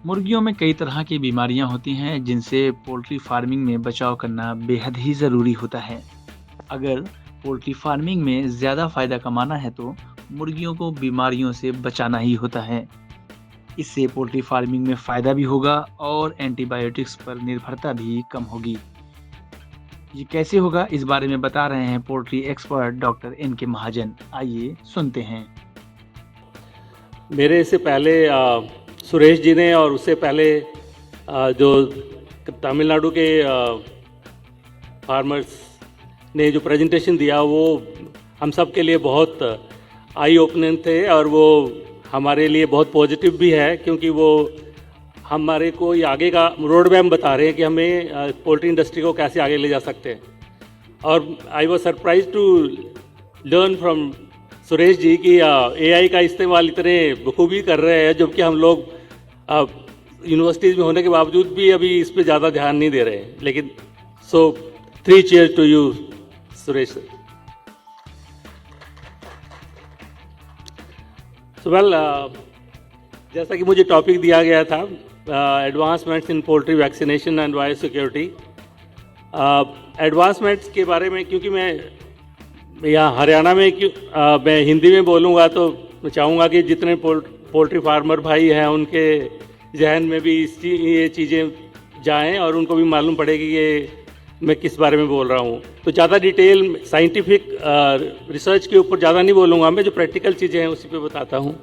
मुर्गियों में कई तरह की बीमारियां होती हैं जिनसे पोल्ट्री फार्मिंग में बचाव करना बेहद ही ज़रूरी होता है। अगर पोल्ट्री फार्मिंग में ज़्यादा फायदा कमाना है तो मुर्गियों को बीमारियों से बचाना ही होता है। इससे पोल्ट्री फार्मिंग में फ़ायदा भी होगा और एंटीबायोटिक्स पर निर्भरता भी कम होगी। ये कैसे होगा इस बारे में बता रहे हैं पोल्ट्री एक्सपर्ट डॉक्टर एन के महाजन। आइए सुनते हैं। मेरे से पहले सुरेश जी ने और उससे पहले जो तमिलनाडु के फार्मर्स ने जो प्रेजेंटेशन दिया वो हम सब के लिए बहुत आई ओपनिंग थे और वो हमारे लिए बहुत पॉजिटिव भी है, क्योंकि वो हमारे को ये आगे का रोड मैप बता रहे हैं कि हमें पोल्ट्री इंडस्ट्री को कैसे आगे ले जा सकते हैं। और I was surprise to learn from Suresh ji की एआई का इस्तेमाल इतने बखूबी कर रहे हैं, जबकि हम लोग यूनिवर्सिटीज़ में होने के बावजूद भी अभी इस पे ज़्यादा ध्यान नहीं दे रहे हैं। लेकिन so 3 cheers to you Suresh sir. So well, जैसा कि मुझे टॉपिक दिया गया था, advancements in poultry vaccination and bio security. Advancements के बारे में, क्योंकि मैं यहाँ हरियाणा में मैं हिंदी में बोलूँगा तो मैं चाहूँगा कि जितने पोल्ट्री फार्मर भाई हैं उनके जहन में भी ये चीज़ें जाएं और उनको भी मालूम पड़े कि ये मैं किस बारे में बोल रहा हूँ। तो ज़्यादा डिटेल साइंटिफिक रिसर्च के ऊपर ज़्यादा नहीं बोलूँगा, मैं जो प्रैक्टिकल चीज़ें हैं उसी पे बताता हूँ।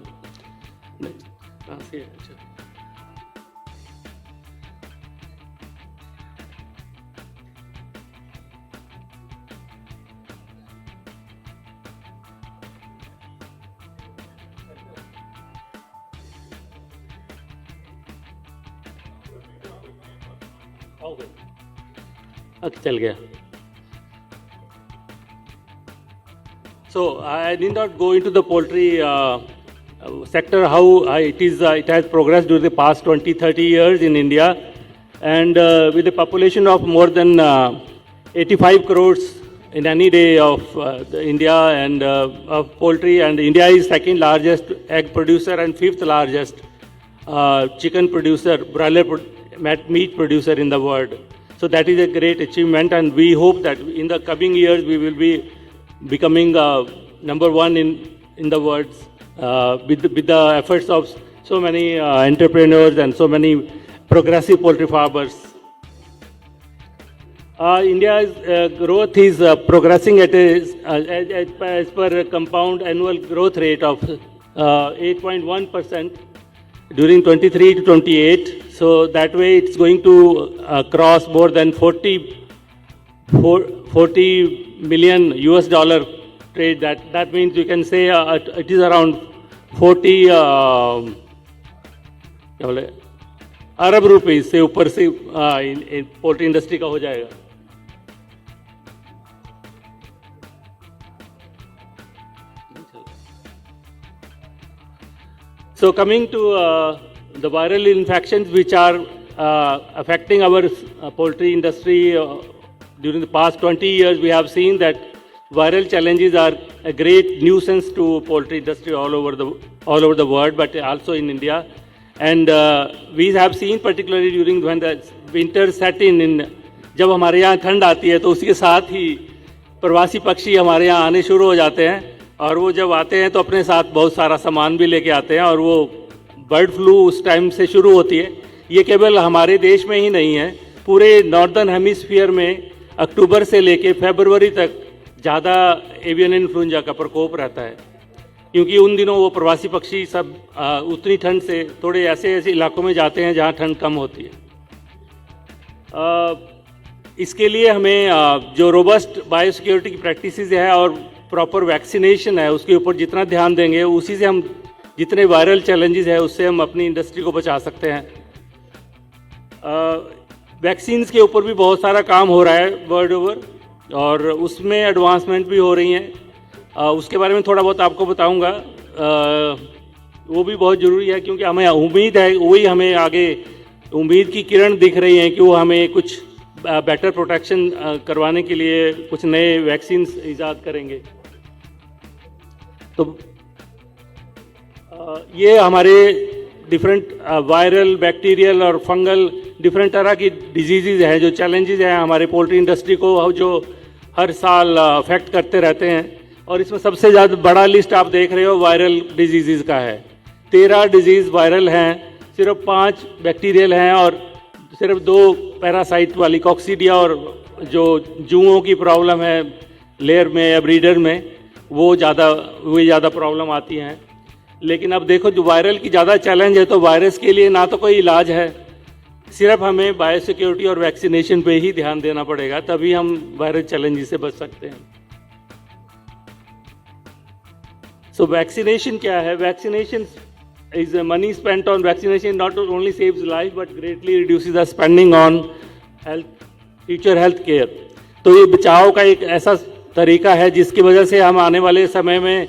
चल गया। So I need not go into the poultry sector, how it has progressed during the past 20-30 years in India, and with a population of more than 85 crores in any day of India and of poultry, and India is second largest egg producer and fifth largest chicken producer, broiler meat producer in the world. So that is a great achievement, and we hope that in the coming years we will be becoming number one in the world with the efforts of so many entrepreneurs and so many progressive poultry farmers. India's growth is progressing at as per compound annual growth rate of 8.1% during 23 to 28. So that way it's going to cross more than 40 million US dollar trade. That means you can say it is around 40 Arab rupees से ऊपर से poultry industry का हो जाएगा। So coming to the viral infections which are affecting our poultry industry during the past 20 years, we have seen that viral challenges are a great nuisance to poultry industry all over the world, but also in India. And we have seen particularly during when the winter set in, जब हमारे यहाँ ठंड आती है तो उसके साथ ही प्रवासी पक्षी हमारे यहाँ आने शुरू हो जाते हैं, और वो जब आते हैं तो अपने साथ बहुत सारा सामान भी लेके आते हैं, और वो बर्ड फ्लू उस टाइम से शुरू होती है। ये केवल हमारे देश में ही नहीं है, पूरे नॉर्दर्न हेमिस्फीयर में अक्टूबर से लेके फरवरी तक ज़्यादा एवियन इन्फ्लुएंजा का प्रकोप रहता है, क्योंकि उन दिनों वो प्रवासी पक्षी सब उतनी ठंड से थोड़े ऐसे इलाकों में जाते हैं जहाँ ठंड कम होती है। इसके लिए हमें जो रोबस्ट बायोसिक्योरिटी की प्रैक्टिसेस है और प्रॉपर वैक्सीनेशन है उसके ऊपर जितना ध्यान देंगे, उसी से हम जितने वायरल चैलेंजेस है उससे हम अपनी इंडस्ट्री को बचा सकते हैं। वैक्सीन्स के ऊपर भी बहुत सारा काम हो रहा है वर्ल्ड ओवर, और उसमें एडवांसमेंट भी हो रही हैं। उसके बारे में थोड़ा बहुत आपको बताऊंगा। वो भी बहुत ज़रूरी है, क्योंकि हमें उम्मीद है, वही हमें आगे उम्मीद की किरण दिख रही हैं कि वो हमें कुछ बेटर प्रोटेक्शन करवाने के लिए कुछ नए वैक्सीन्स ईजाद करेंगे। तो ये हमारे डिफरेंट वायरल, बैक्टीरियल और फंगल डिफरेंट तरह की डिजीज़ हैं, जो चैलेंजेस हैं हमारे पोल्ट्री इंडस्ट्री को, जो हर साल अफेक्ट करते रहते हैं। और इसमें सबसे ज़्यादा बड़ा लिस्ट आप देख रहे हो वायरल डिजीज़ का है। 13 डिजीज़ वायरल हैं, सिर्फ 5 बैक्टीरियल हैं और सिर्फ 2 पैरासाइट वाली कॉक्सीडिया और जो जुओं की प्रॉब्लम है लेयर में या ब्रीडर में, वो ज़्यादा प्रॉब्लम आती हैं। लेकिन अब देखो, जो वायरल की ज़्यादा चैलेंज है, तो वायरस के लिए ना तो कोई इलाज है, सिर्फ हमें बायोसिक्योरिटी और वैक्सीनेशन पे ही ध्यान देना पड़ेगा, तभी हम वायरल चैलेंज से बच सकते हैं। सो वैक्सीनेशन क्या है? Vaccination is money spent on vaccination not only saves life but greatly reduces the spending on future health care। तो ये बचाव का एक ऐसा तरीका है जिसकी वजह से हम आने वाले समय में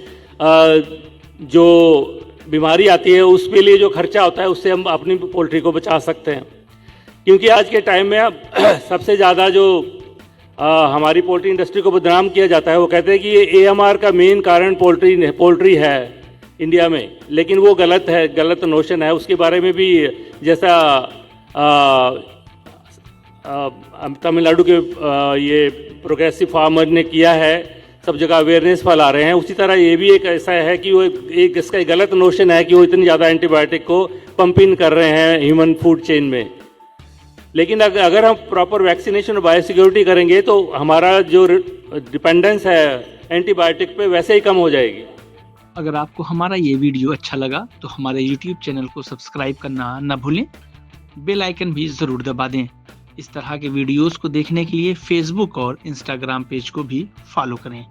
जो बीमारी आती है उसके लिए जो खर्चा होता है उससे हम अपनी पोल्ट्री को बचा सकते हैं। क्योंकि आज के टाइम में अब सबसे ज़्यादा जो हमारी पोल्ट्री इंडस्ट्री को बदनाम किया जाता है, वो कहते हैं कि ये AMR का मेन कारण पोल्ट्री है इंडिया में, लेकिन वो गलत है, गलत नोशन है। उसके बारे में भी जैसा तमिलनाडु के ये प्रोग्रेसिव फार्मर ने किया है, सब जगह अवेयरनेस फैला रहे हैं, उसी तरह ये भी एक ऐसा है कि वो एक इसका गलत नोशन है कि वो इतनी ज़्यादा एंटीबायोटिक को पंप इन कर रहे हैं ह्यूमन फूड चेन में। लेकिन अगर हम प्रॉपर वैक्सीनेशन और बायोसिक्योरिटी करेंगे तो हमारा जो डिपेंडेंस है एंटीबायोटिक पे वैसे ही कम हो जाएगी। अगर आपको हमारा ये वीडियो अच्छा लगा तो हमारे YouTube चैनल को सब्सक्राइब करना ना भूलें, बेल आइकन भी ज़रूर दबा दें। इस तरह के वीडियोस को देखने के लिए Facebook और Instagram पेज को भी फॉलो करें।